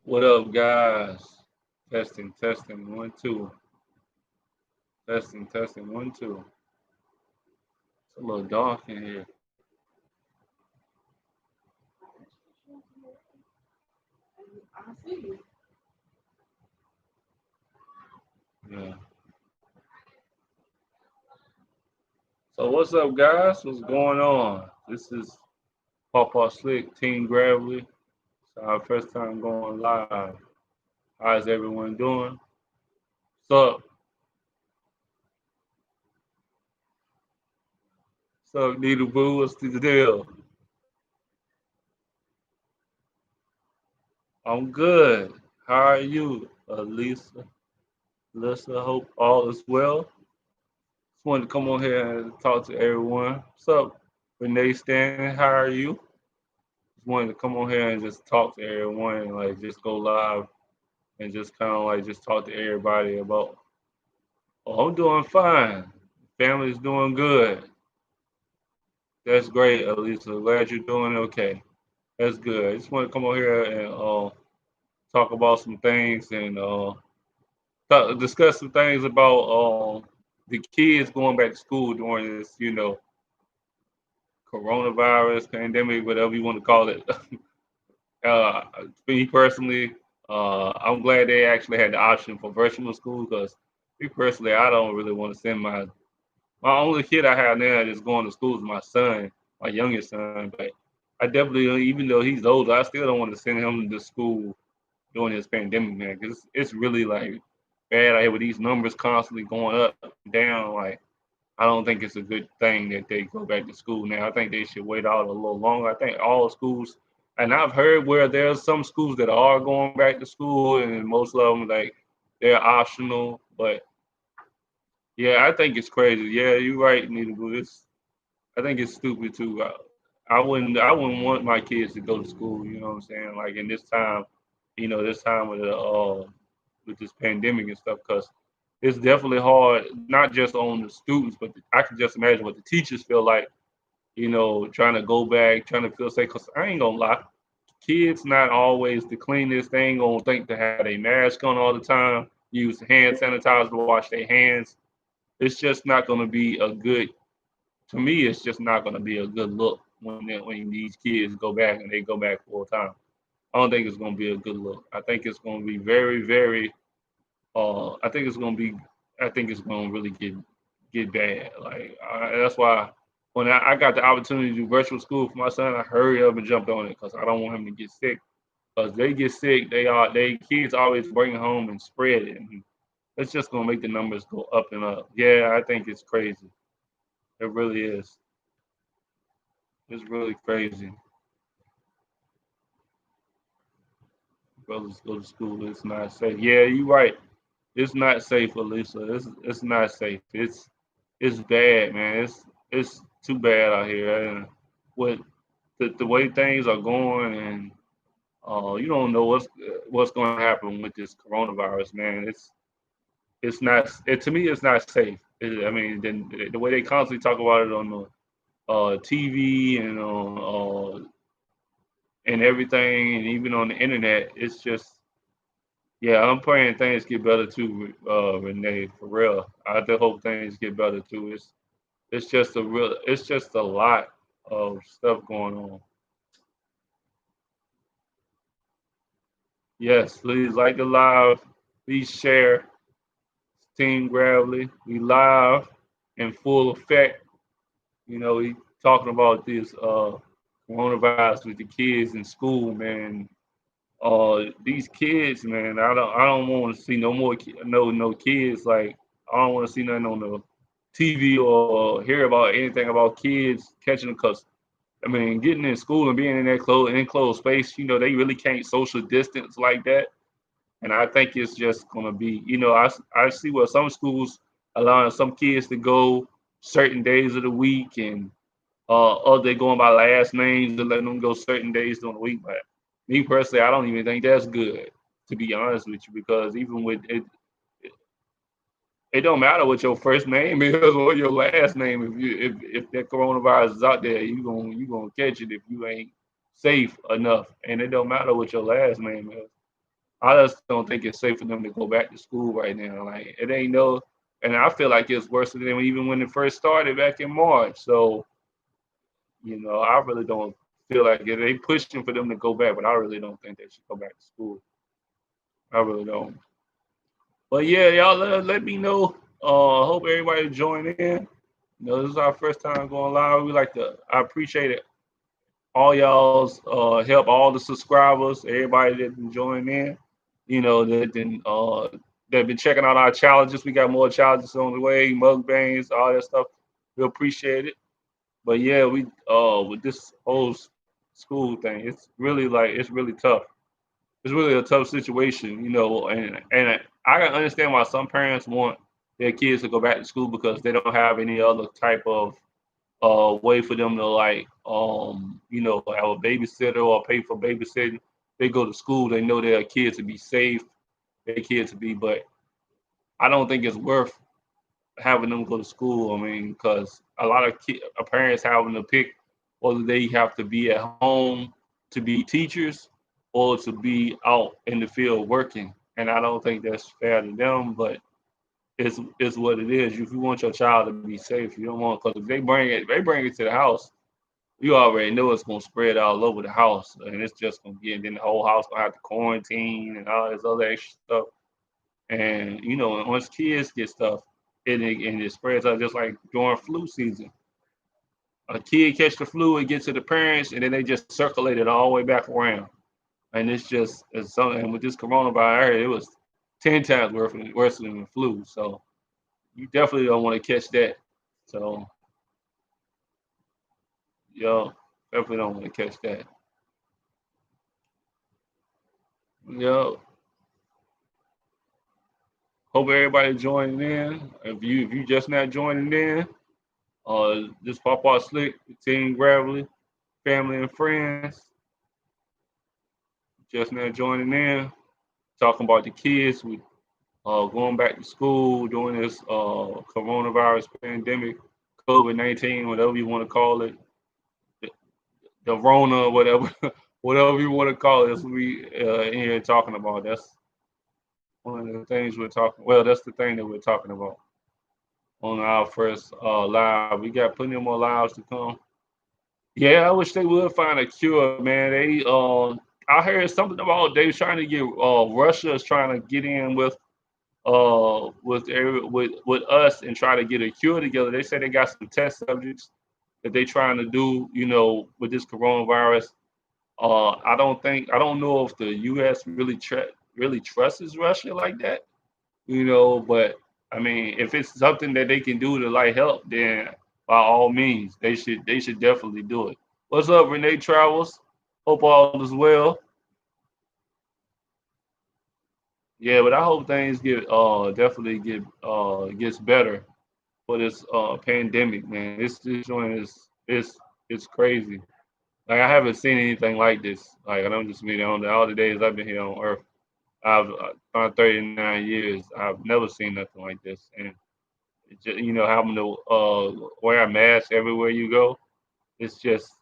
What up, guys? Testing, testing, one, two. Testing, testing, one, two. It's a little dark in here. Yeah. So what's up, guys? What's going on? This is Pawpaw Slick, Team Gravely. It's our first time going live. How's everyone doing? What's up? What's up, Needle Boo? What's the deal? I'm good. How are you, Lisa? Lisa, hope all is well. Just wanted to come on here and talk to everyone. What's up, Renee Stanton? How are you? Just wanted to come on here and just talk to everyone and like just go live and just kind of like just talk to everybody about. Oh, I'm doing fine. Family's doing good. That's great, Elisa. Glad you're doing okay. That's good. I just want to come on here and talk about some things and discuss some things about the kids going back to school during this, coronavirus pandemic, whatever you want to call it. uh, Me personally, I'm glad they actually had the option for virtual school because me personally, I don't really want to send my only kid I have now that's going to school is my son, my youngest son. But I definitely, even though he's older, I still don't want to send him to school during this pandemic, man, because it's really like bad out here with these numbers constantly going up and down. Like, I don't think it's a good thing that they go back to school now. I think they should wait out a little longer. I think all schools, and I've heard where there's some schools that are going back to school, and most of them like they're optional. But yeah, I think it's crazy. Yeah, you're right, Nita. But I think it's stupid too. I wouldn't want my kids to go to school. You know what I'm saying? Like in this time, this time with this pandemic and stuff, because it's definitely hard, not just on the students, but I can just imagine what the teachers feel like. Trying to go back, trying to feel safe. Because I ain't gonna lie, kids not always the cleanest. They ain't gonna think to have a mask on all the time. Use hand sanitizer to wash their hands. It's just not gonna be a good to me, it's just not going to be a good look when these kids go back and they go back full time. I don't think it's going to be a good look. I think it's going to be very, very. I think it's going to be. I think it's going to really get bad. Like that's why when I got the opportunity to do virtual school for my son, I hurried up and jumped on it because I don't want him to get sick. Because they get sick, they kids always bring it home and spread it, and it's just going to make the numbers go up and up. Yeah, I think it's crazy. It really is. It's really crazy. Brothers go to school. It's not safe. Yeah, you're right. It's not safe, Elisa. It's not safe. It's bad, man. It's too bad out here. And with the way things are going, and you don't know what's going to happen with this coronavirus, man. It's not. To me, it's not safe. I mean, the way they constantly talk about it on the TV and on and everything, and even on the internet, it's just yeah, I'm praying things get better too, Renee. For real, I do hope things get better too. It's just a lot of stuff going on. Yes, please like the live, please share. Team Gravely, we live in full effect. We talking about this coronavirus with the kids in school, man. These kids, man, I don't want to see no more no kids. Like I don't want to see nothing on the TV or hear about anything about kids catching them. Cause I mean, getting in school and being in that enclosed space, they really can't social distance like that. And I think it's just gonna be, I see where some schools allowing some kids to go certain days of the week and they going by last names and letting them go certain days during the week. But me personally, I don't even think that's good, to be honest with you, because even with it, it don't matter what your first name is or your last name. If that coronavirus is out there, you gonna catch it if you ain't safe enough, and it don't matter what your last name is. I just don't think it's safe for them to go back to school right now. Like it ain't no, and I feel like it's worse than even when it first started back in March. So I really don't feel like it. They pushing for them to go back, but I really don't think they should go back to school. I really don't. But yeah, y'all let me know. Hope everybody join in. This is our first time going live. I appreciate it. All y'all's help, all the subscribers, everybody that been joining in. That been checking out our challenges. We got more challenges on the way, mukbangs, all that stuff. We appreciate it. But yeah, we with this whole school thing, it's really tough. It's really a tough situation, and I can understand why some parents want their kids to go back to school because they don't have any other type of way for them to have a babysitter or pay for babysitting. They go to school, they know their kids to be safe, their kids to be, but I don't think it's worth having them go to school. I mean, because a lot of parents having to pick whether they have to be at home to be teachers or to be out in the field working, and I don't think that's fair to them. But it's what it is. If you want your child to be safe, you don't want because if they bring it to the house, you already know it's gonna spread all over the house, and it's just gonna get. Then the whole house gonna have to quarantine and all this other extra stuff. And once kids get stuff, it spreads out just like during flu season. A kid catch the flu, it gets to the parents, and then they just circulate it all the way back around. And it's something. And with this coronavirus, I heard it was 10 times worse than the flu. So you definitely don't want to catch that. So yo, definitely don't want to catch that. Yo, hope everybody joining in. If you just not joining in, just pop out slick, Team Gravely, family and friends. Just now joining in, talking about the kids. We going back to school during this coronavirus pandemic, COVID-19, whatever you want to call it, the, the Rona, whatever, whatever you want to call it. That's what we in here talking about. That's one of the things we're talking. Well, that's the thing that we're talking about on our first live. We got plenty more lives to come. Yeah, I wish they would find a cure, man. I heard something about they trying to get Russia is trying to get in with us and try to get a cure together. They say they got some test subjects that they trying to do, with this coronavirus. I don't know if the U.S. really trusts Russia like that, But I mean, if it's something that they can do to like help, then by all means, they should definitely do it. What's up, Renee Travels? Hope all is well. Yeah, but I hope things get definitely gets better for this pandemic, man. This joint is crazy. Like I haven't seen anything like this. Like I don't just mean on all the days I've been here on Earth. I've 39 years. I've never seen nothing like this, and having to wear a mask everywhere you go. It's just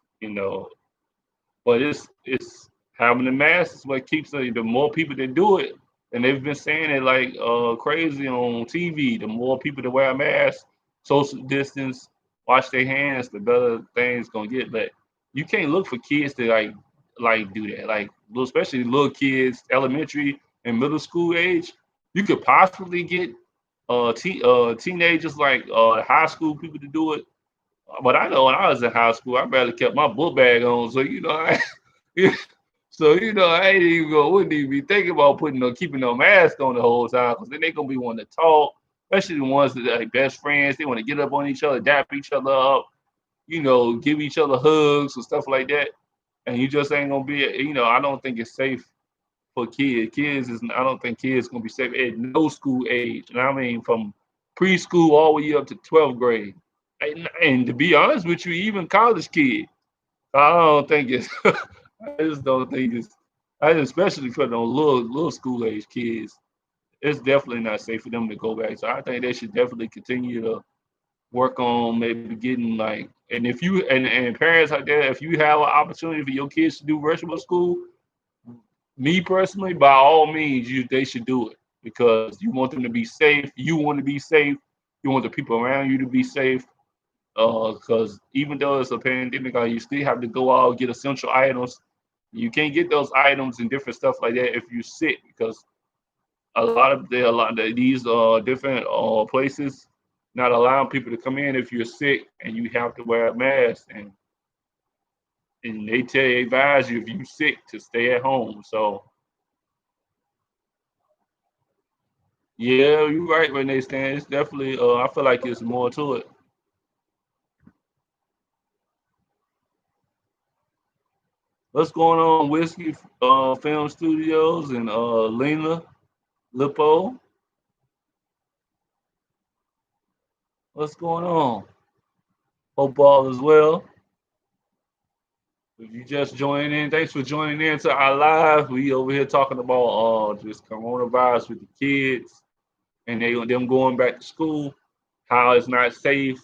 but it's having the mask is what keeps the more people that do it, and they've been saying it like crazy on TV. The more people that wear a mask, social distance, wash their hands, the better things gonna get. But you can't look for kids to like do that. Like especially little kids, elementary and middle school age. You could possibly get teenagers like high school people to do it. But I know when I was in high school, I barely kept my book bag on. So I ain't even wouldn't even be thinking about keeping no mask on the whole time because then they gonna be wanting to talk, especially the ones that are like best friends. They want to get up on each other, dap each other up, give each other hugs and stuff like that. And you just ain't gonna be, I don't think it's safe for kids. I don't think kids gonna be safe at no school age. And I mean from preschool all the way up to 12th grade. And to be honest with you, even college kids, I don't think it's. I just don't think it's. Especially for those little school age kids, it's definitely not safe for them to go back. So I think they should definitely continue to work on maybe getting like. And if you and parents out there, if you have an opportunity for your kids to do virtual school, Me personally, by all means, they should do it because you want them to be safe. You want to be safe. You want the people around you to be safe. Because even though it's a pandemic, you still have to go out get essential items. You can't get those items and different stuff like that if you're sick because a lot of these different places not allowing people to come in if you're sick and you have to wear a mask and they advise you if you're sick to stay at home. So yeah, you're right when they stand. It's definitely I feel like it's more to it. What's going on, Whiskey Film Studios and Lena Lippo? What's going on? Hope all is well. If you just joining in, thanks for joining in to our live. We over here talking about just coronavirus with the kids and them going back to school, how it's not safe,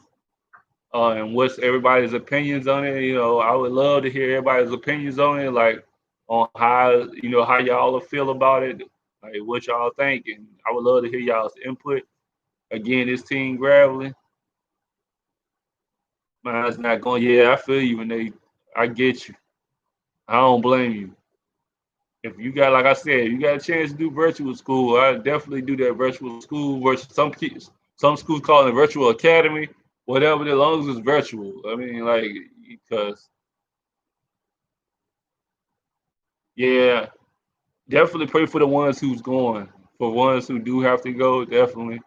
and what's everybody's opinions on it. You know, I would love to hear everybody's opinions on it, like on how how y'all feel about it, like what y'all think, and I would love to hear y'all's input. Again, this team Gravelly, mine's not going. Yeah, I feel you, when I get you. I don't blame you. If you got, like I said, you got a chance to do virtual school, I definitely do that virtual school. Some kids, some schools call it virtual academy, whatever. As long as it's virtual, I mean, like because yeah, definitely pray for the ones who's going. For ones who do have to go, definitely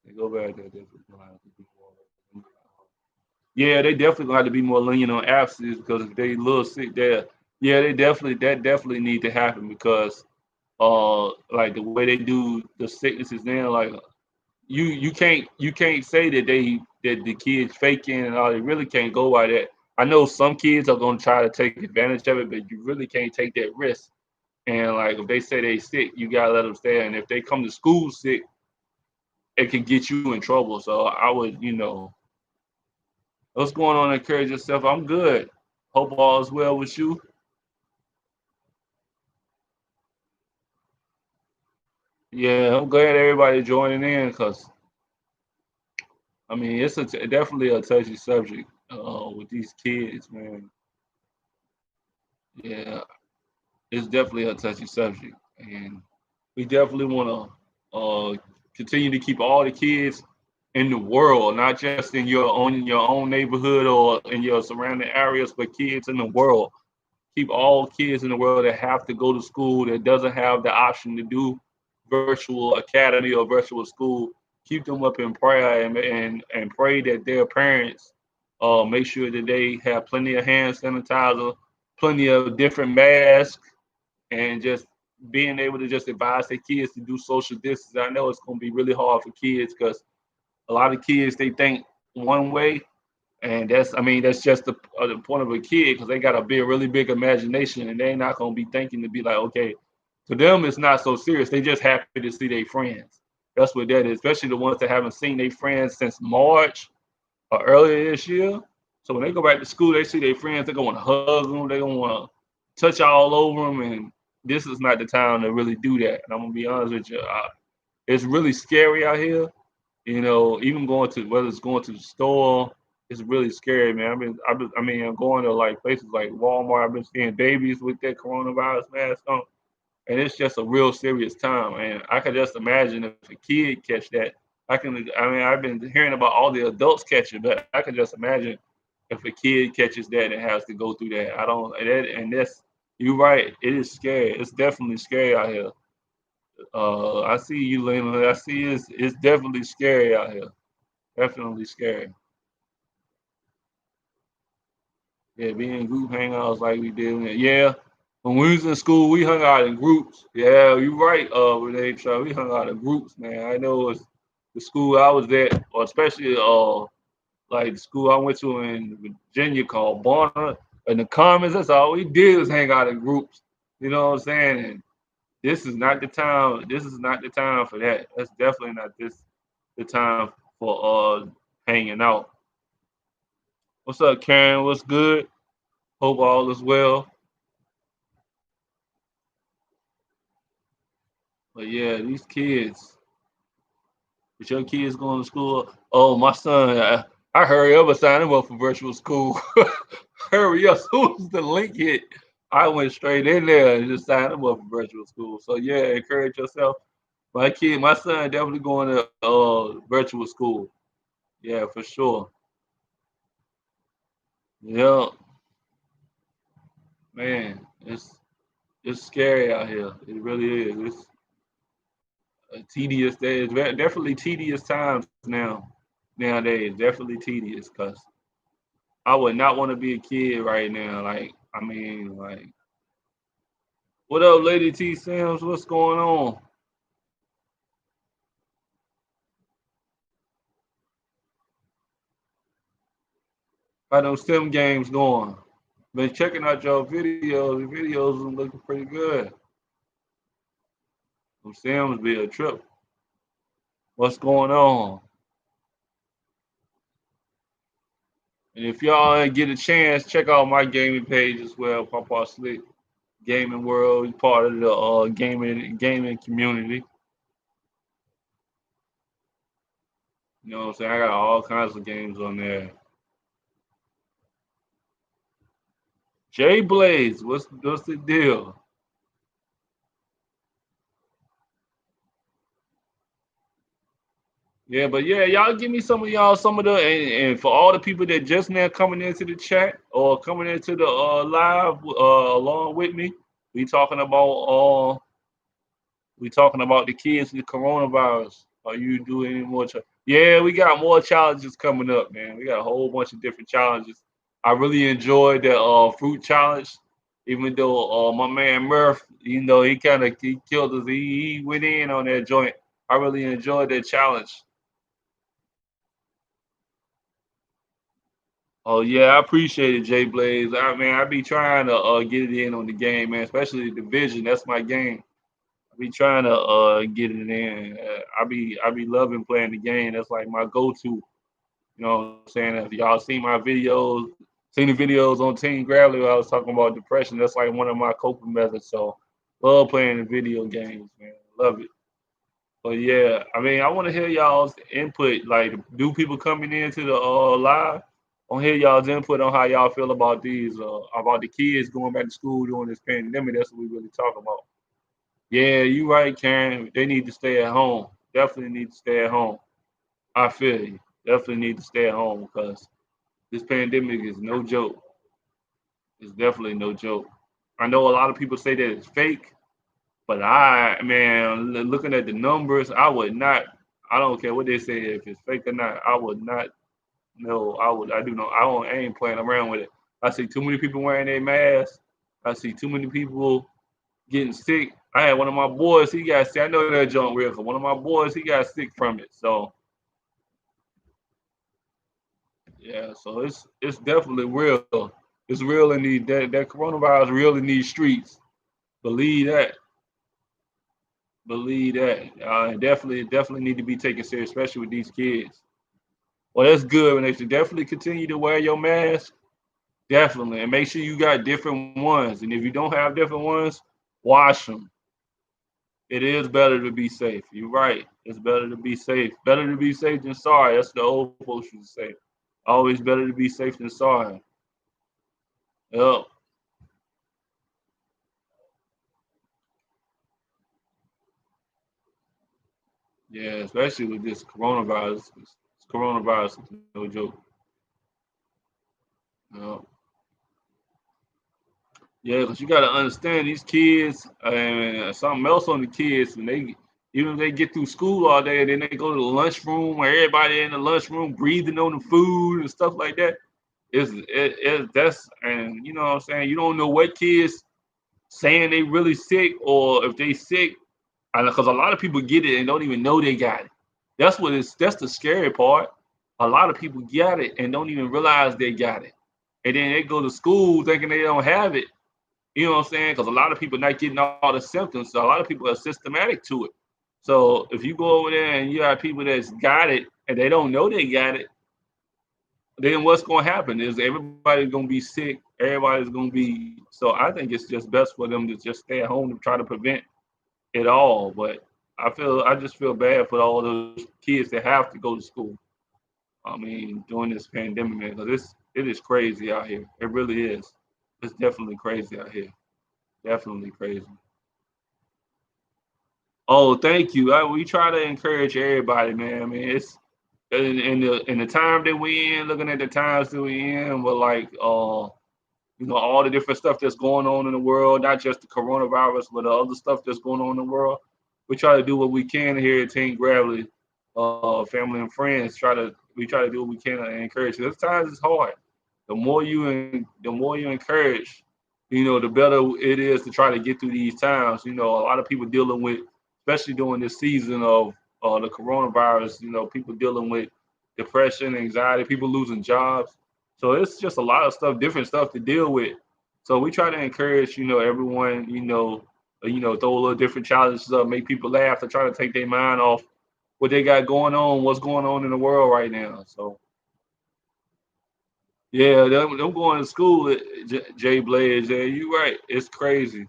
they go back there. Definitely gonna have to be more. Yeah, they definitely gonna have to be more lenient on absences because if they little sick there, yeah, they definitely that definitely need to happen because like the way they do the sicknesses now, like you can't say that the kids faking and all. They really can't go by that. I know some kids are gonna try to take advantage of it, but you really can't take that risk. And like if they say they sick, you gotta let them stay. And if they come to school sick, it can get you in trouble. So I would, what's going on? Encourage yourself. I'm good. Hope all is well with you. Yeah, I'm glad everybody joining in because I mean it's definitely a touchy subject with these kids, man. Yeah, it's definitely a touchy subject, and we definitely want to continue to keep all the kids in the world, not just in your own neighborhood or in your surrounding areas, but kids in the world. Keep all kids in the world that have to go to school that doesn't have the option to do virtual academy or virtual school. Keep them up in prayer and pray that their parents make sure that they have plenty of hand sanitizer, plenty of different masks, and just being able to just advise their kids to do social distance. I know it's going to be really hard for kids because a lot of kids they think one way, and that's just the point of a kid because they got really big imagination, and they're not going to be thinking to be like, okay, to them it's not so serious. They just happy to see their friends. That's what that is, especially the ones that haven't seen their friends since March or earlier this year. So when they go back to school, they see their friends. They're going to hug them. They're going to want to touch all over them. And this is not the time to really do that. And I'm gonna be honest with you. It's really scary out here. Even going to whether it's going to the store, it's really scary, man. I'm going to like places like Walmart. I've been seeing babies with that coronavirus mask on, and it's just a real serious time. And I can just imagine if a kid catch that. I've been hearing about all the adults catching, but I can just imagine if a kid catches that and has to go through that. I don't, and that's, you're right. It is scary. It's definitely scary out here. I see you, Lena. I see it's definitely scary out here. Definitely scary. Yeah, being in group hangouts like we did. Yeah, when we was in school, we hung out in groups. Yeah, you're right, Renee. We hung out in groups, man. I know it's the school I was at, or especially like the school I went to in Virginia called Barner and the Commons. That's all we did was hang out in groups. You know what I'm saying? And this is not the time. This is not the time for that. That's definitely not the time for hanging out. What's up, Karen? What's good? Hope all is well. But yeah, these kids, with your kids going to school, oh my son, I hurry up and sign him up for virtual school. Hurry up, as soon as the link hit, I went straight in there and just signed him up for virtual school. So yeah, encourage yourself. My son definitely going to virtual school. Yeah, for sure. Yeah, man, it's scary out here. It really is. It's a tedious day. It's definitely tedious times nowadays. Definitely tedious because I would not want to be a kid right now. Like, I mean, like, what up, Lady T Sims? What's going on? How those sim games going? Been checking out your videos. The videos are looking pretty good. Them sims be a trip. What's going on? And if y'all get a chance, check out my gaming page as well, Papa Slick Gaming World. He's part of the gaming community. You know what I'm saying? I got all kinds of games on there. Jay Blaze, what's the deal? Yeah, but yeah, y'all give me some of the and for all the people that just now coming into the chat or coming into the live along with me, we talking about we talking about the kids with coronavirus. Are you doing any more? Yeah, we got more challenges coming up, man. We got a whole bunch of different challenges. I really enjoyed the fruit challenge, even though my man Murph, you know, he killed us. He went in on that joint. I really enjoyed that challenge. Oh yeah, I appreciate it, Jay Blaze. I mean, I be trying to get it in on the game, man. Especially the division. That's my game. I be trying to get it in. I be loving playing the game. That's like my go-to. You know what I'm saying? If y'all seen my videos, seen the videos on Team Gravely where I was talking about depression, that's like one of my coping methods. So love playing the video games, man. Love it. But yeah, I mean, I want to hear y'all's input. Like, do people coming into the live? I want to hear y'all's input on how y'all feel about these, about the kids going back to school during this pandemic. That's what we really talk about. Yeah, you right, Karen. They need to stay at home. Definitely need to stay at home. I feel you. Definitely need to stay at home because this pandemic is no joke. It's definitely no joke. I know a lot of people say that it's fake, but man, looking at the numbers, I would not. I don't care what they say if it's fake or not. I would not. No, I would. I do know. I don't. I ain't playing around with it. I see too many people wearing their masks. I see too many people getting sick. I had one of my boys. He got sick. I know that joint real. 'Cause one of my boys, he got sick from it. So yeah. So it's definitely real. It's real in these that coronavirus real in these streets. Believe that. Believe that. Definitely need to be taken serious, especially with these kids. Well, that's good, and they should definitely continue to wear your mask. Definitely, and make sure you got different ones. And if you don't have different ones, wash them. It is better to be safe. You're right. It's better to be safe. Better to be safe than sorry. That's the old folks used to say. Always better to be safe than sorry. Yep. Yeah, especially with this coronavirus. This coronavirus is no joke. Yep. Yeah, because you got to understand these kids and something else on the kids when they even if they get through school all day and then they go to the lunchroom where everybody in the lunchroom breathing on the food and stuff like that. That's and you know what I'm saying. You don't know what kids saying they really sick or if they sick because a lot of people get it and don't even know they got it. That's the scary part. A lot of people get it and don't even realize they got it, and then they go to school thinking they don't have it, you know what I'm saying? Because a lot of people not getting all the symptoms. So a lot of people are systematic to it. So if you go over there and you have people that's got it and they don't know they got it, then what's going to happen is everybody's going to be sick. Everybody's going to be. So I think it's just best for them to just stay at home to try to prevent at all. But I just feel bad for all those kids that have to go to school. I mean, during this pandemic, man, because it is crazy out here. It really is. It's definitely crazy out here. Definitely crazy. Oh, thank you. We try to encourage everybody, man. I mean, it's in the time that we in, looking at the times that we in, but like all the different stuff that's going on in the world, not just the coronavirus, but the other stuff that's going on in the world. We try to do what we can here at Team Gravely, family and friends. We try to do what we can to encourage. There's times it's hard. The more you encourage, the better it is to try to get through these times. A lot of people dealing with, especially during this season of the coronavirus. People dealing with depression, anxiety, people losing jobs. So it's just a lot of stuff, different stuff to deal with. So we try to encourage, everyone, throw a little different challenges up, make people laugh, to try to take their mind off what they got going on, what's going on in the world right now. So yeah, them going to school, Jay Blaze. Yeah, you right. It's crazy.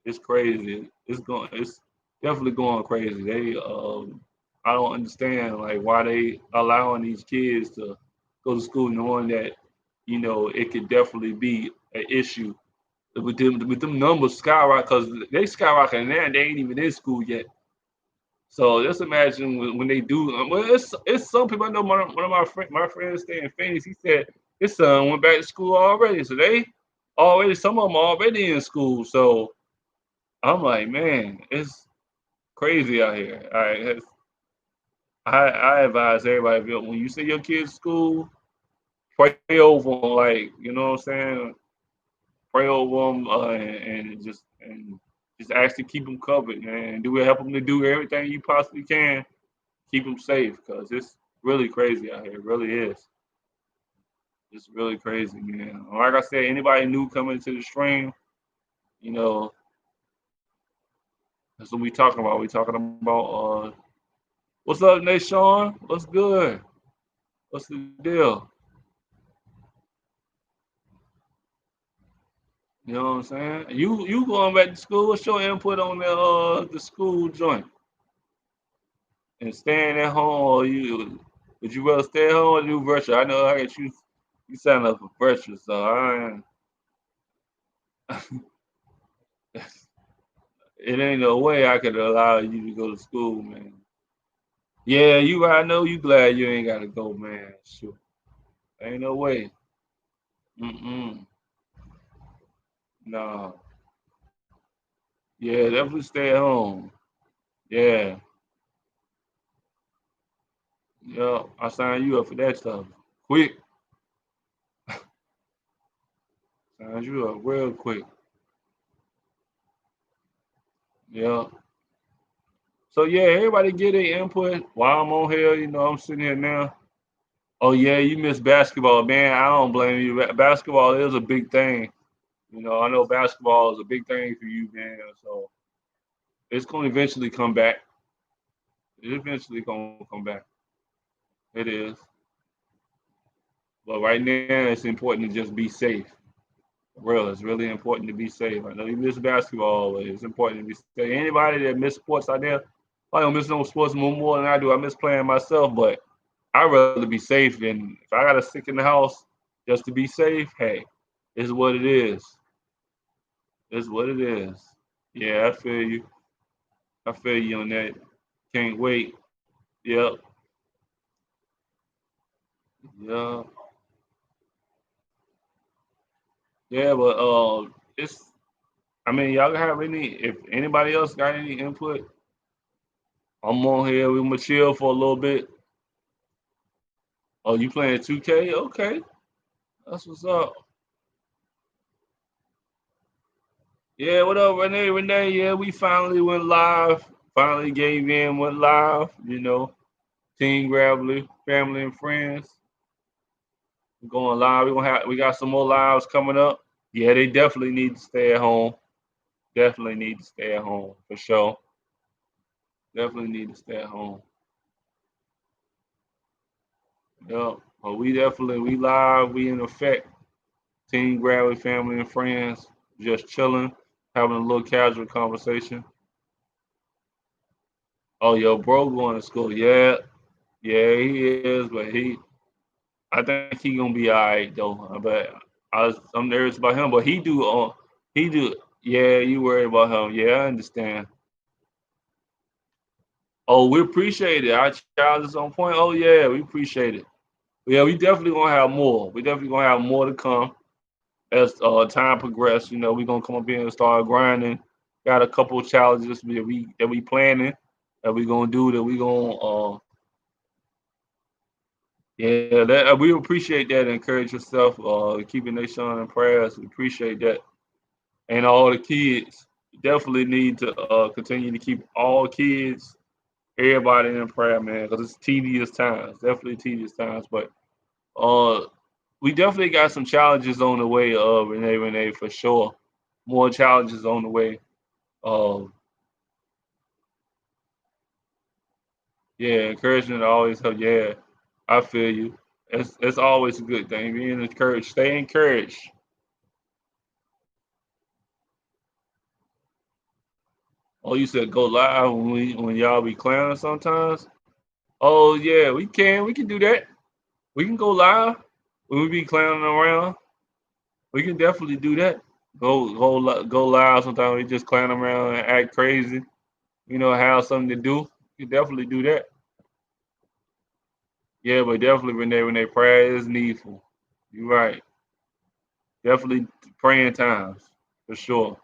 It's crazy. It's definitely going crazy. I don't understand like why they allowing these kids to go to school knowing that, it could definitely be an issue with them numbers skyrocket because they skyrocketing now and they ain't even in school yet. So just imagine when they do. Well, it's some people I know. One of my friends stay in Phoenix. He said his son went back to school already. So they already some of them already in school. So I'm like, man, it's crazy out here. I advise everybody when you see your kids to school, pray over them. Like what I'm saying, pray over them and just actually keep them covered, man. Do help them to do everything you possibly can, keep them safe, because it's really crazy out here. It really is. It's really crazy, man. Like I said, anybody new coming to the stream, you know, that's what we talking about. We talking about what's up, Nate Sean? What's good? What's the deal? You know what I'm saying? You going back to school? What's your input on the school joint and staying at home? Or would you rather stay at home or do virtual? I know I got you. You sign up for virtual, so it ain't no way I could allow you to go to school, man. Yeah, you. I know you glad you ain't got to go, man. Sure, ain't no way. Mm-mm. No. Yeah, definitely stay at home. Yeah. Yeah. I sign you up for that stuff. Quick. Sign you up real quick. Yeah. So yeah, everybody get their input while I'm on here. I'm sitting here now. Oh yeah, you miss basketball, man. I don't blame you. Basketball is a big thing. I know basketball is a big thing for you, man. So it's gonna eventually come back. It's eventually gonna come back. It is. But right now, it's important to just be safe. For real, it's really important to be safe. I know you miss basketball, but it's important to be safe. Anybody that miss sports out there, I don't miss no sports more than I do. I miss playing myself, but I'd rather be safe. And if I gotta stick in the house just to be safe, hey, it's what it is. It's what it is. Yeah, I feel you. I feel you on that. Can't wait. Yep. Yeah. Yeah, but it's. I mean, y'all have any? If anybody else got any input, I'm on here. We gonna chill for a little bit. Oh, you playing 2K? Okay, that's what's up. Yeah, what up, Renee? Renee, yeah, we finally went live. Finally gave in, went live. Team Gravely, family and friends. We're going live. We got some more lives coming up. Yeah, they definitely need to stay at home. Definitely need to stay at home for sure. Definitely need to stay at home. Yep. But we live, we in effect. Team Gravely, family and friends, just chilling, having a little casual conversation. Oh, your bro going to school. Yeah, yeah, he is, but I think he gonna be all right though. But I'm nervous about him, but he do. Yeah, you worried about him. Yeah, I understand. Oh, we appreciate it. Our child is on point. Oh yeah, we appreciate it. Yeah, we definitely gonna have more. We definitely gonna have more to come as time progress. You know, we gonna come up here and start grinding. Got a couple of challenges that we planning that we gonna do that we gonna yeah, that we appreciate that. Encourage yourself. Keeping nation in prayers. We appreciate that. And all the kids definitely need to continue to keep all kids, everybody in prayer, man, because it's tedious times. Definitely tedious times. But uh, we definitely got some challenges on the way. Renee, for sure. More challenges on the way. Um, yeah, encouragement always help. Yeah, I feel you. It's always a good thing. Being encouraged, stay encouraged. Oh, you said go live when y'all be clowning sometimes. Oh yeah, we can. We can do that. We can go live when we be clowning around. We can definitely do that. Go live. Sometimes we just clown around and act crazy. Have something to do. You can definitely do that. Yeah, but definitely Renee, prayer is needful. You're right. Definitely praying times for sure.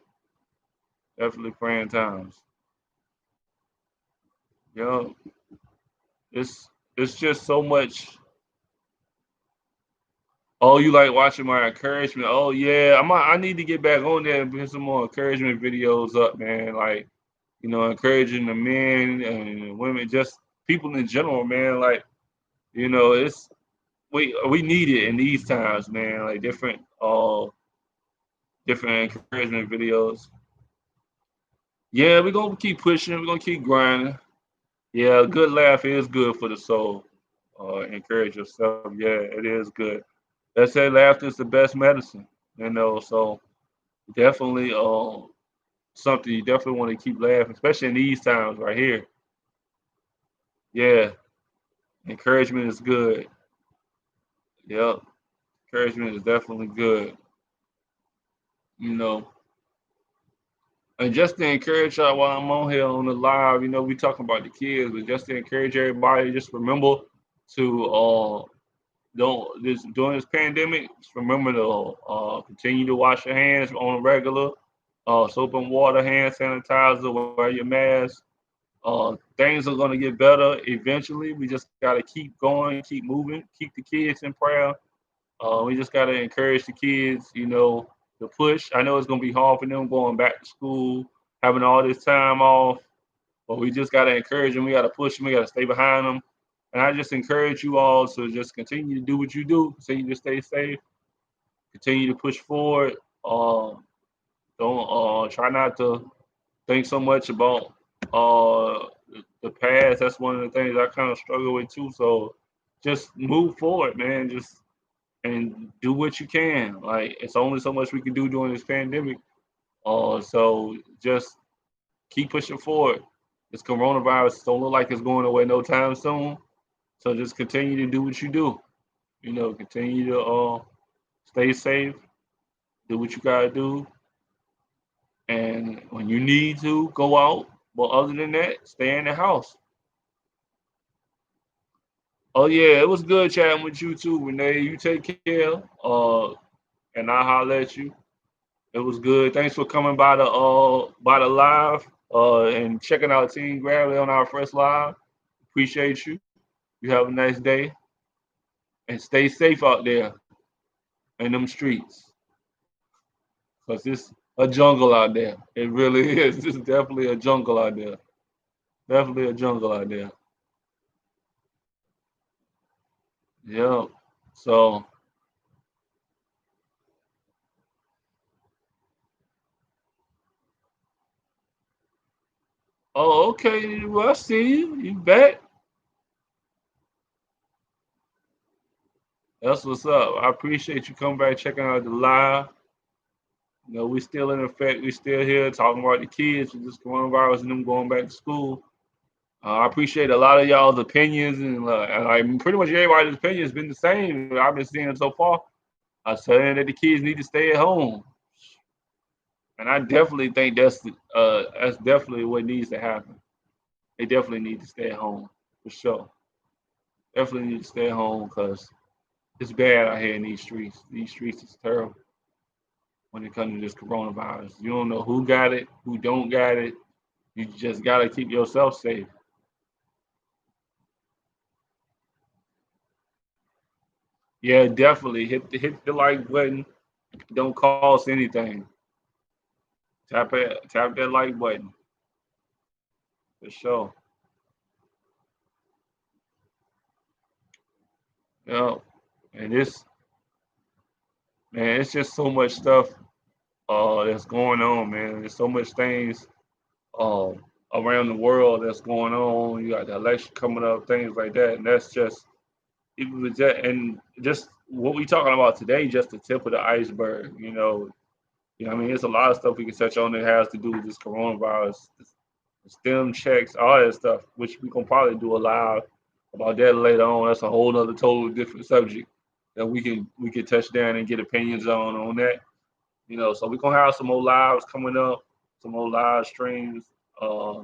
Definitely praying times. Yo, it's just so much. Oh, you like watching my encouragement? Oh yeah, I need to get back on there and put some more encouragement videos up, man. Like encouraging the men and women, just people in general, man. Like it's we need it in these times, man. Like different encouragement videos. Yeah, we're gonna keep pushing. We're gonna keep grinding. Yeah, a good laugh is good for the soul. Encourage yourself. Yeah, it is good. They say laughter is the best medicine. So definitely something you definitely want to keep laughing, especially in these times right here. Yeah, encouragement is good. Yep, encouragement is definitely good. You know, and just to encourage y'all while I'm on here on the live, we talking about the kids, but just to encourage everybody, just remember to don't this during this pandemic, just remember to continue to wash your hands on a regular, soap and water, hand sanitizer, wear your mask. Things are gonna get better eventually. We just gotta keep going, keep moving, keep the kids in prayer. We just gotta encourage the kids, to push. I know it's gonna be hard for them going back to school, having all this time off, but we just gotta encourage them. We gotta push them. We gotta stay behind them. And I just encourage you all to just continue to do what you do. Continue to stay safe. Continue to push forward. Don't try not to think so much about the past. That's one of the things I kind of struggle with too. So just move forward, man. Just and do what you can. Like it's only so much we can do during this pandemic. So just keep pushing forward. This coronavirus don't look like it's going away no time soon. So just continue to do what you do. Continue to stay safe, do what you gotta do, and when you need to go out. But other than that, stay in the house. Oh yeah, it was good chatting with you too, Renee. You take care. And I'll holler at you. It was good. Thanks for coming by the live and checking out Team Gravity on our first live. Appreciate you. You have a nice day and stay safe out there in them streets. Cause it's a jungle out there. It really is. It's definitely a jungle out there. Definitely a jungle out there. Yeah. So, oh, okay. Well, I see you. You back? That's what's up. I appreciate you coming back, checking out the live. We still in effect. We still here talking about the kids with this coronavirus and them going back to school. I appreciate a lot of y'all's opinions, and like pretty much everybody's opinion has been the same. I've been seeing so far. I'm saying that the kids need to stay at home, and I definitely think that's definitely what needs to happen. They definitely need to stay at home for sure. Definitely need to stay at home because it's bad out here in these streets. These streets is terrible when it comes to this coronavirus. You don't know who got it, who don't got it. You just gotta keep yourself safe. Yeah, definitely hit the like button. Don't cost anything. Tap that like button for sure. Yeah, and this man, it's just so much stuff that's going on, man. There's so much things um around the world that's going on. You got the election coming up, things like that, and that's just even with that, and just what we talking about today, just the tip of the iceberg. I mean, there's a lot of stuff we can touch on that has to do with this coronavirus, the STEM checks, all that stuff, which we can probably do a live about that later on. That's a whole other total different subject that we can touch down and get opinions on that. So we're gonna have some more lives coming up, some more live streams. Uh,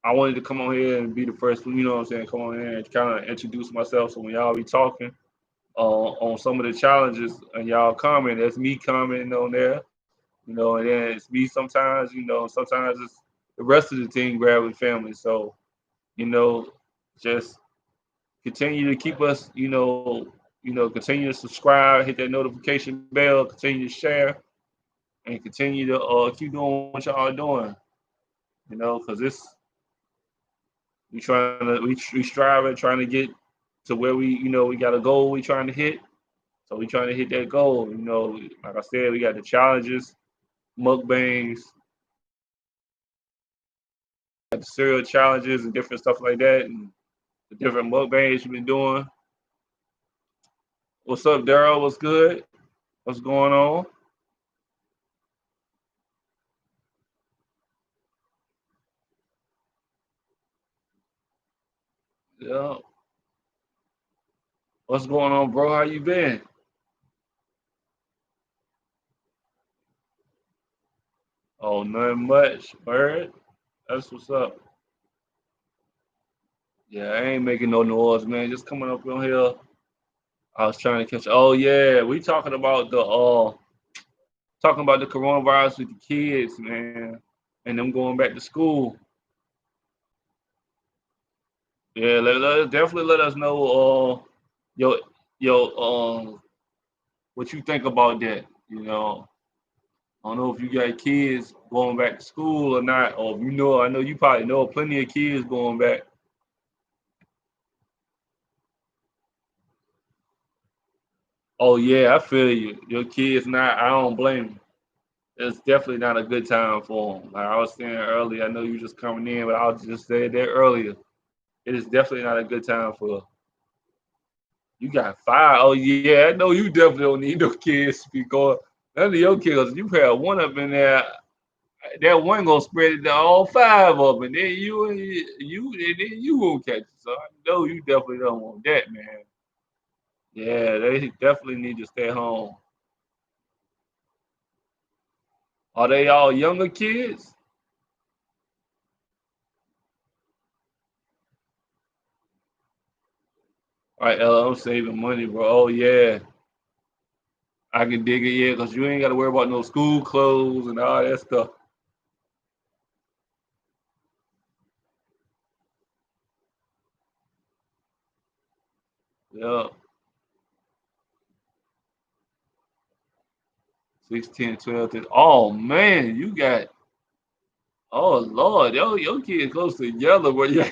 I wanted to come on here and be the first one, what I'm saying, come on here and kind of introduce myself. So when y'all be talking on some of the challenges and y'all comment, that's me commenting on there, and then it's me sometimes, sometimes it's the rest of the team grabbing family. So, you know, just continue to keep us, continue to subscribe, hit that notification bell, continue to share, and continue to keep doing what y'all are doing, because it's we trying to we striving, trying to get to where we got a goal we trying to hit. So we trying to hit that goal. Like I said, we got the challenges, mukbangs, got the cereal challenges and different stuff like that, and the different mukbangs you've been doing. What's up, Daryl? What's good? What's going on? Yeah. What's going on, bro? How you been? Oh, nothing much. Bird. That's what's up. Yeah, I ain't making no noise, man. Just coming up on here. I was trying to catch. Oh yeah, we talking about the coronavirus with the kids, man, and them going back to school. Yeah, definitely let us know your what you think about that. I don't know if you got kids going back to school or not, or if I know you probably know plenty of kids going back. Oh yeah, I feel you. Your kids not. I don't blame them. It's definitely not a good time for them. Like I was saying earlier, I know you just coming in, but I was just saying that earlier. It is definitely not a good time for you. Got five. Oh yeah, I know you definitely don't need no kids to be going. None of your kids. You have one up in there. That one gonna spread it to all five of them, and then and then you won't catch it. So I know you definitely don't want that, man. Yeah, they definitely need to stay home. Are they all younger kids? All right, Ella, I'm saving money, bro. Oh yeah, I can dig it, yeah, because you ain't got to worry about no school clothes and all that stuff. Yeah, 16, 12, 13. Oh man, you got. Oh Lord, your kids close to yellow, but yeah,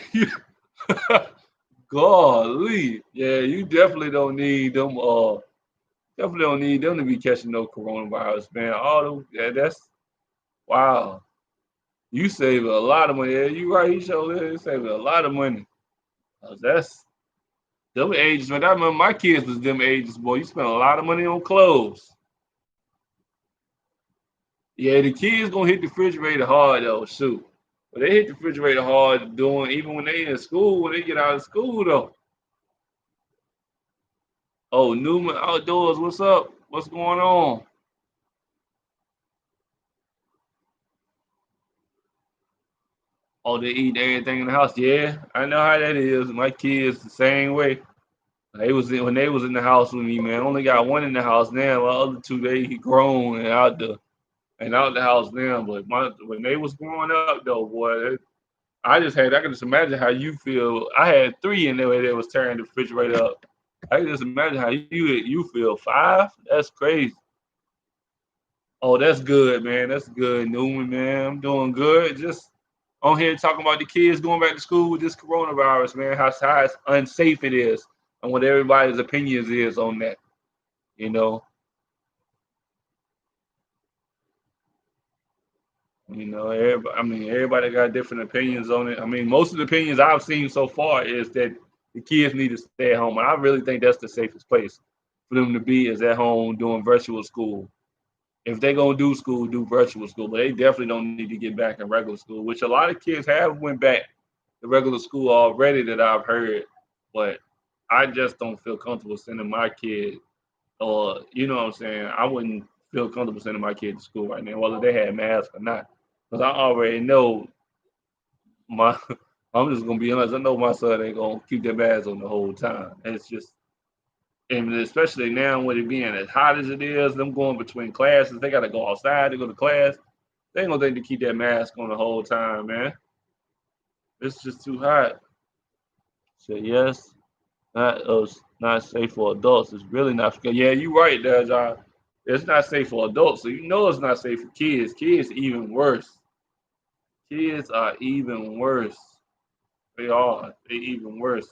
golly, yeah, you definitely don't need them. Definitely don't need them to be catching no coronavirus, man. Yeah, that's wow. You save a lot of money. Yeah, you right. You sure you save a lot of money. 'Cause that's them ages. When I remember my kids was them ages, boy. You spend a lot of money on clothes. Yeah, the kids gonna hit the refrigerator hard though. Shoot. But they hit the refrigerator hard doing even when they in school, when they get out of school though. Oh, Newman Outdoors, what's up? What's going on? Oh, they eat everything in the house. Yeah, I know how that is. My kids the same way. When they was in the house with me, man. I only got one in the house now. My other two they grown and out the house now. But when they was growing up though, boy, I can just imagine how you feel. I had three in there that was tearing the refrigerator up. I can just imagine how you feel. Five? That's crazy. Oh, that's good, man. That's good, Newman, man. I'm doing good. Just on here talking about the kids going back to school with this coronavirus, man. How it's unsafe it is, and what everybody's opinions is on that. You know, everybody, I mean, everybody got different opinions on it. I mean, most of the opinions I've seen so far is that the kids need to stay at home, and I really think that's the safest place for them to be is at home doing virtual school. If they're gonna do school, do virtual school, but they definitely don't need to get back in regular school, which a lot of kids have went back to regular school already that I've heard. But I just don't feel comfortable sending my kid, or you know what I'm saying. I wouldn't feel comfortable sending my kid to school right now, whether they had masks or not, because I already know my. I'm just gonna be honest. I know my son ain't gonna keep their mask on the whole time. It's just and especially now with it being as hot as it is, them going between classes, they gotta go outside to go to class. They ain't gonna think to keep that mask on the whole time, man. It's just too hot. So yes, not safe for adults. It's really not. Yeah, you right there, John. It's not safe for adults, so you know it's not safe for kids. Kids even worse. Kids are even worse. They are. They even worse.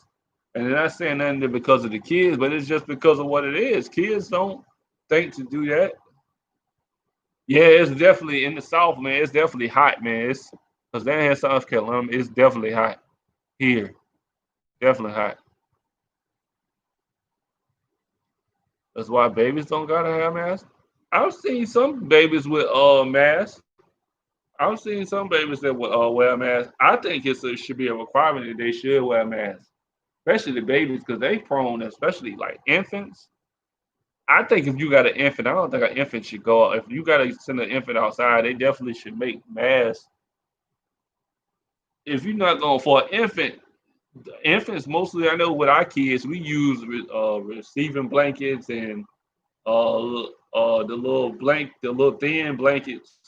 And they're not saying nothing because of the kids, but it's just because of what it is. Kids don't think to do that. Yeah, it's definitely in the South, man. It's definitely hot, man. It's because down here in South Carolina, it's definitely hot here. Definitely hot. That's why babies don't gotta have masks. I've seen some babies with masks. I've seen some babies that will wear masks. I think it should be a requirement that they should wear masks, especially the babies, because they prone, especially like infants. I think if you got an infant, I don't think an infant should go. If you got to send an infant outside, they definitely should make masks. If you're not going for an infant, infants mostly, I know with our kids, we use receiving blankets and the little thin blankets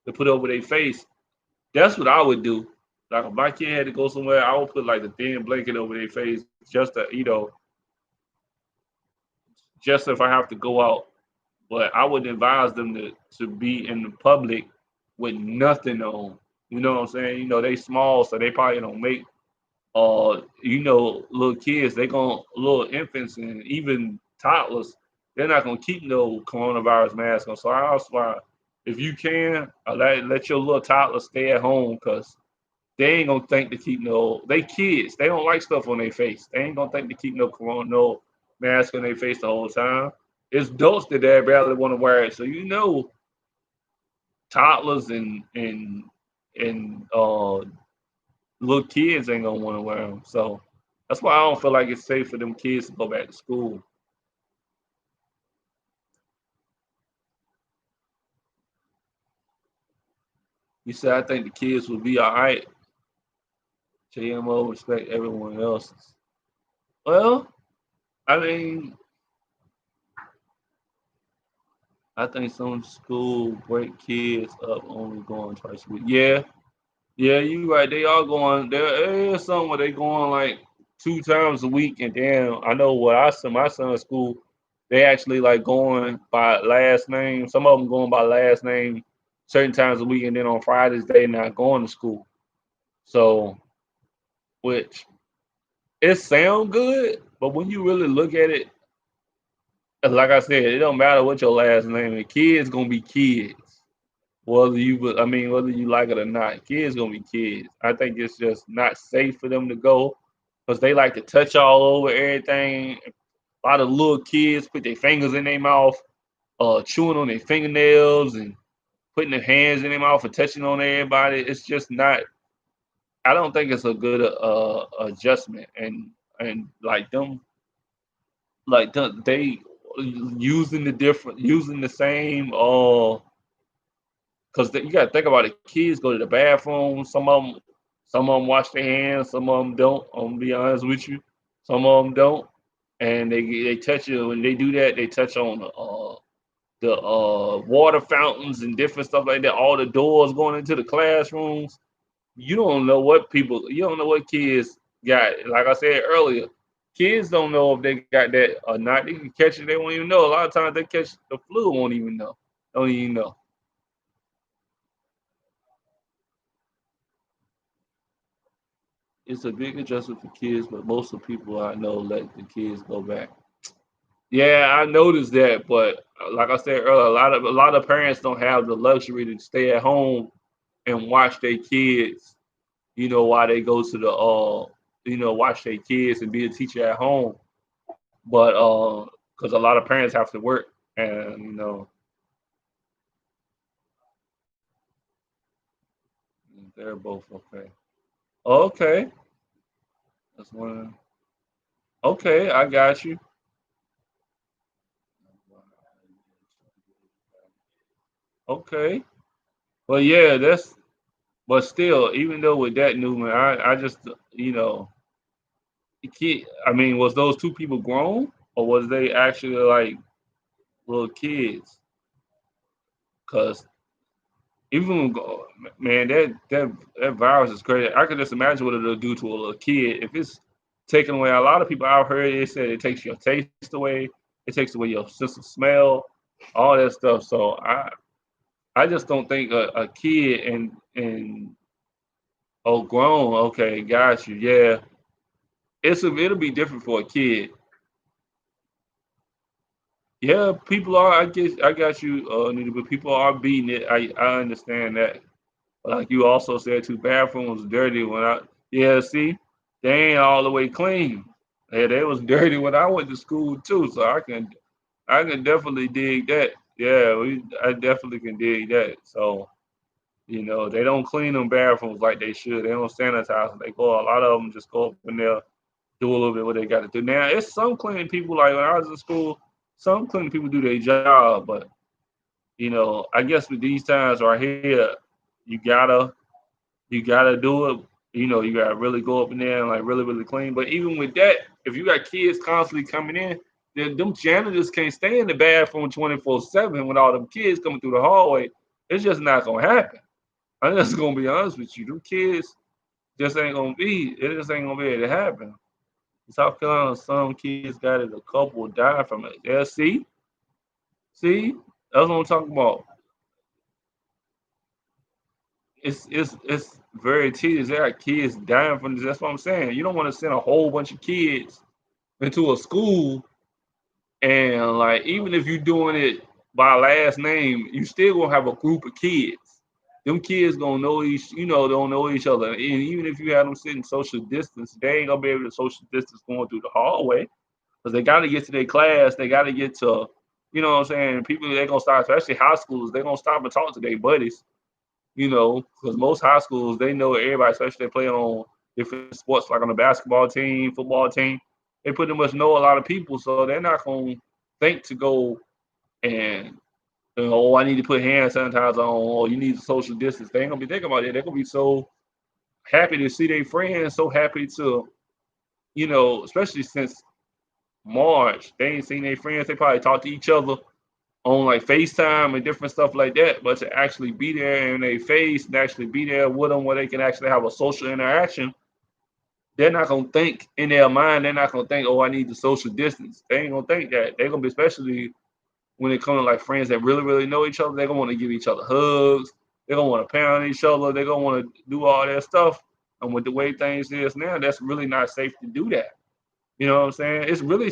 to put over their face. That's what I would do. Like if my kid had to go somewhere, I would put like the thin blanket over their face just to, just if I have to go out. But I would advise them to be in the public with nothing on. You know what I'm saying? They small, so they probably don't make little kids, they going little infants and even toddlers, they're not gonna keep no coronavirus mask on. So I also why if you can let your little toddler stay at home because they ain't gonna think to keep they kids, they don't like stuff on their face. They ain't gonna think to keep no mask on their face the whole time. It's adults that they barely want to wear it. So toddlers and little kids ain't gonna want to wear them. So that's why I don't feel like it's safe for them kids to go back to school. You said I think the kids will be all right. JMO respect everyone else's. Well, I mean, I think some school break kids up only going twice a week. Yeah, yeah, you right. They are going. There is some where they going like 2 times a week, and then I know what I sent my son's school. They actually like going by last name. Some of them going by last name certain times a week, and then on Fridays they not going to school. So, which it sound good, but when you really look at it, like I said, it don't matter what your last name is. Kids gonna be kids. Whether you like it or not, kids gonna be kids. I think it's just not safe for them to go because they like to touch all over everything. A lot of little kids put their fingers in their mouth, chewing on their fingernails and putting their hands in their mouth and touching on everybody. It's just not. I don't think it's a good adjustment, and they using using the same because you got to think about it. Kids go to the bathroom. Some of them wash their hands. Some of them don't. I'm gonna be honest with you. Some of them don't, and they touch it when they do that. They touch on the water fountains and different stuff like that. All the doors going into the classrooms. You don't know what kids got. Like I said earlier, kids don't know if they got that or not. They can catch it. They won't even know. A lot of times they catch the flu, won't even know. Don't even know. It's a big adjustment for kids, but most of the people I know let the kids go back. Yeah, I noticed that, but like I said earlier, a lot of parents don't have the luxury to stay at home and watch their kids. While they go to the watch their kids and be a teacher at home. But because a lot of parents have to work, and they're both okay. Okay, that's one. Okay, I got you. Okay, but yeah, but still, even though with that Newman, I just the kid. I mean, was those two people grown or was they actually like little kids? Because even man, that virus is crazy. I can just imagine what it'll do to a little kid if it's taking away. A lot of people I've heard it said it takes your taste away, it takes away your sense of smell, all that stuff. So I just don't think a kid and oh grown, okay, got you, yeah. It'll be different for a kid. Yeah, people are. I guess I got you, Nita, but people are beating it. I understand that. Like you also said, two bathrooms dirty when I yeah, see, they ain't all the way clean. Yeah, they was dirty when I went to school too, so I can definitely dig that. Yeah, I definitely can dig that. So, they don't clean them bathrooms like they should. They don't sanitize them. They go a lot of them just go up in there, do a little bit what they got to do. Now it's some cleaning people like when I was in school, some cleaning people do their job, but I guess with these times right here, you gotta you gotta do it. You gotta really go up in there and like really, really clean. But even with that, if you got kids constantly coming in, then them janitors can't stay in the bathroom 24/7 with all them kids coming through the hallway. It's just not gonna happen. I'm just gonna be honest with you. Them kids just ain't gonna be. It just ain't gonna be able to happen. In South Carolina, some kids got it. A couple died from it. Yeah, see, that's what I'm talking about. It's very tedious. There are kids dying from this. That's what I'm saying. You don't want to send a whole bunch of kids into a school and like even if you're doing it by last name, you still gonna have a group of kids. Them kids gonna know don't know each other. And even if you have them sitting social distance, they ain't gonna be able to social distance going through the hallway because they gotta get to their class. They gotta get to, what I'm saying. People they gonna start, especially high schools, they gonna stop and talk to their buddies because most high schools they know everybody, especially they play on different sports like on the basketball team, football team. They pretty much know a lot of people, so they're not gonna think to go and oh, I need to put hand sanitizer on, or you need to social distance. They ain't gonna be thinking about it. They're gonna be so happy to see their friends, so happy to, especially since March, they ain't seen their friends. They probably talk to each other on like FaceTime and different stuff like that, but to actually be there in their face and actually be there with them where they can actually have a social interaction, they're not gonna think in their mind, they're not gonna think, oh, I need the social distance. They ain't gonna think that. They're gonna be especially when it comes to like friends that really, really know each other, they're gonna want to give each other hugs, they're gonna want to pound each other, they're gonna want to do all that stuff. And with the way things is now, that's really not safe to do that. You know what I'm saying? It's really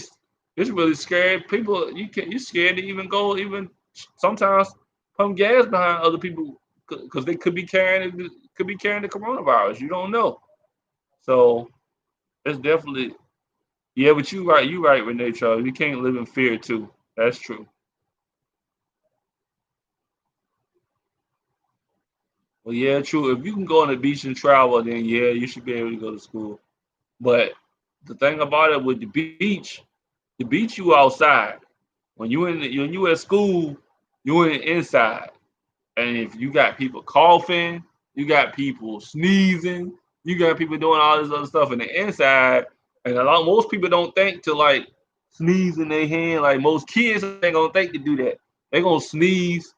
scary. People, you're scared to even go, even sometimes pump gas behind other people because they could be carrying the coronavirus. You don't know. So it's definitely yeah. But you right, Renee Charles. You can't live in fear too. That's true. Well, yeah, true. If you can go on the beach and travel, then yeah, you should be able to go to school. But the thing about it with the beach you outside. When you at school, you in inside. And if you got people coughing, you got people sneezing, you got people doing all this other stuff in the inside, and most people don't think to like sneeze in their hand. Like most kids ain't gonna think to do that. They gonna sneeze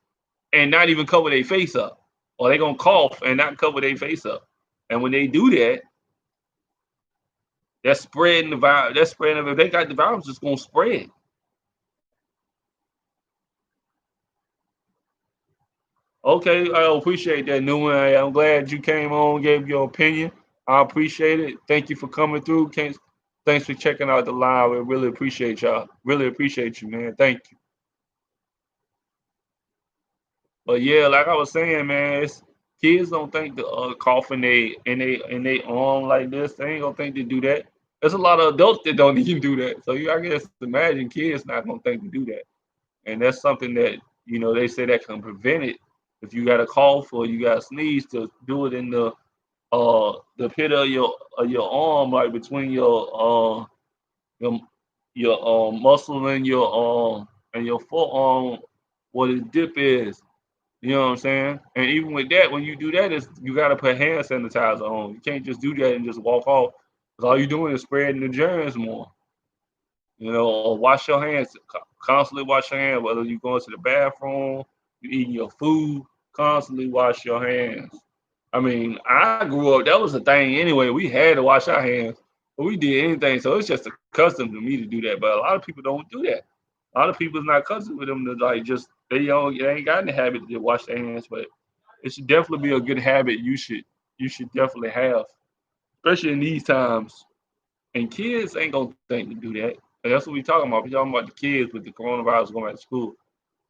and not even cover their face up, or they gonna cough and not cover their face up. And when they do that, that's spreading the virus. That's spreading. If they got the virus, it's gonna spread. Okay, I appreciate that, Newman. I'm glad you came on, gave your opinion. I appreciate it. Thank you for coming through. Thanks for checking out the live. We really appreciate y'all. Really appreciate you, man. Thank you. But yeah, like I was saying, man, kids don't think to cough in they arm like this. They ain't gonna think to do that. There's a lot of adults that don't even do that. So I guess imagine kids not gonna think to do that. And that's something that they say that can prevent it. If you got a cough or you got a sneeze, to do it in the pit of your arm, like between your muscle and your forearm, where the dip is. You know what I'm saying? And even with that, when you do that, is you gotta put hand sanitizer on. You can't just do that and just walk off. Because all you're doing is spreading the germs more. Or wash your hands. Constantly wash your hands. Whether you're going to the bathroom, you eating your food, constantly wash your hands. I mean, I grew up. That was a thing anyway. We had to wash our hands, but we did anything. So it's just a custom to me to do that. But a lot of people don't do that. A lot of people's not custom with them to like just they ain't got in the habit to wash their hands. But it should definitely be a good habit. You should definitely have, especially in these times. And kids ain't gonna think to do that. And that's what we talking about. We talking about the kids with the coronavirus going back to school.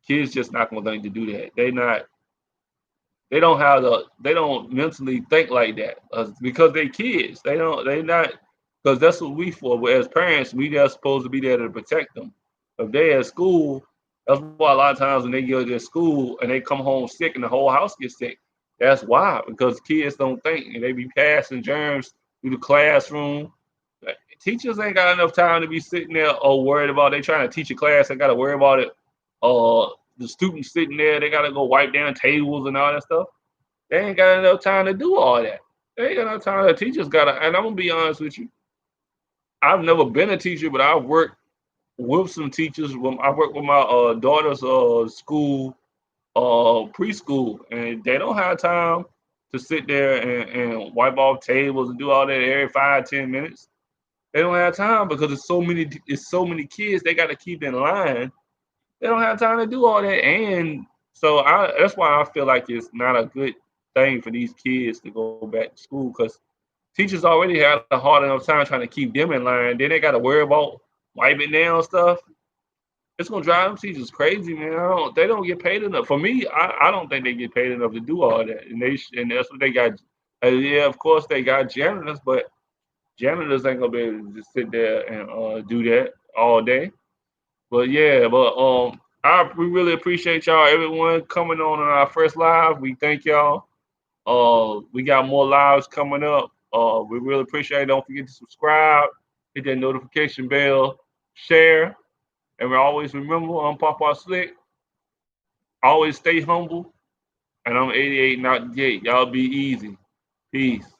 Kids just not gonna think to do that. They don't mentally think like that because they kids. They not because that's what we for. But as parents, we are supposed to be there to protect them. If they at school, that's why a lot of times when they go to school and they come home sick and the whole house gets sick. That's why because kids don't think and they be passing germs through the classroom. Teachers ain't got enough time to be sitting there or worried about they trying to teach a class. They got to worry about it. The students sitting there, they got to go wipe down tables and all that stuff. They ain't got enough time to do all that. They ain't got enough time. The teachers got to, and I'm gonna be honest with you. I've never been a teacher, but I've worked with some teachers. I work with my daughter's school, preschool, and they don't have time to sit there and wipe off tables and do all that every 5, 10 minutes. They don't have time because it's so many kids. They got to keep in line. They don't have time to do all that, and so that's why I feel like it's not a good thing for these kids to go back to school because teachers already had a hard enough time trying to keep them in line. Then they got to worry about wiping down stuff. It's gonna drive them teachers crazy, man. They don't get paid enough. For me, I don't think they get paid enough to do all that, and that's what they got. Yeah, of course they got janitors, but janitors ain't gonna be able to just sit there and do that all day. But yeah, we really appreciate y'all, everyone coming on our first live. We thank y'all. We got more lives coming up. We really appreciate it. Don't forget to subscribe, hit that notification bell, share, and we always remember I'm Papa Slick. Always stay humble, and I'm 88, not the gate. Y'all be easy. Peace.